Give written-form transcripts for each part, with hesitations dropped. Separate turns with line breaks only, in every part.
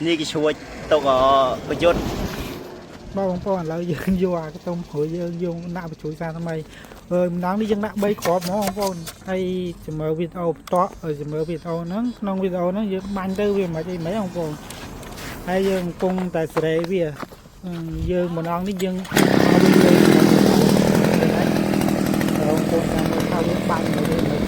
นี่กี่ช่วยตกประยุทธ์
bao bông phong là dương vô cái tôm hồi dương vô nạp chuối raทำไมน้ำนี่ยังนักใบขอบหมอของคนให้จะมาวิดเอาต่อจะมาวิดเอานั้นน้องวิดเอานั้นยังมันเตอร์เวียมาที่ไหนของคนให้ยังคงแต่เสด็จเวียยังบนน้องนี่ยังเอาไปเลยเราคงทำข้าวเลี้ยงบ้านเราเลยนะ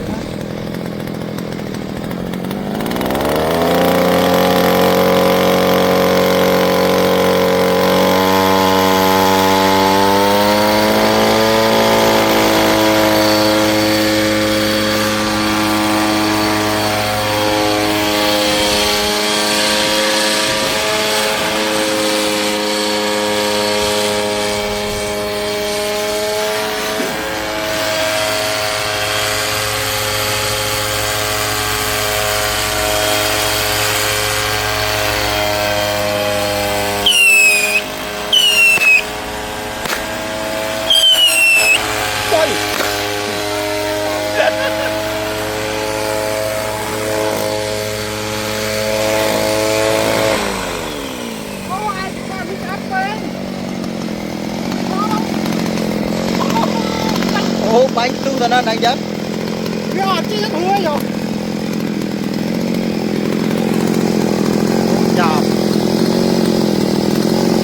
ô bánh tu tao nó đang dắt
rồi chứ hứa rồi
chào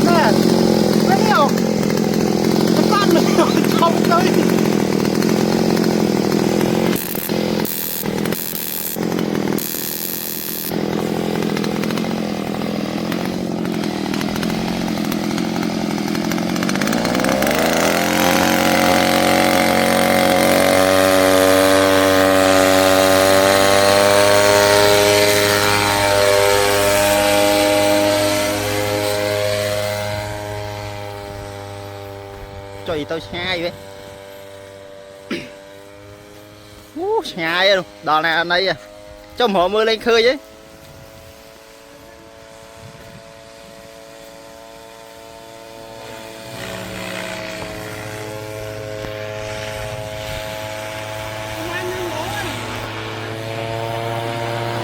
nè mấy điều cái con mình không tới
cho gì tao nhai vậy nhai luôn đò này này trong họ mưa lên khơi chứ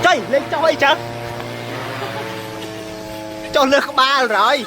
trời lên cho ấy chứ cho nước ba rồi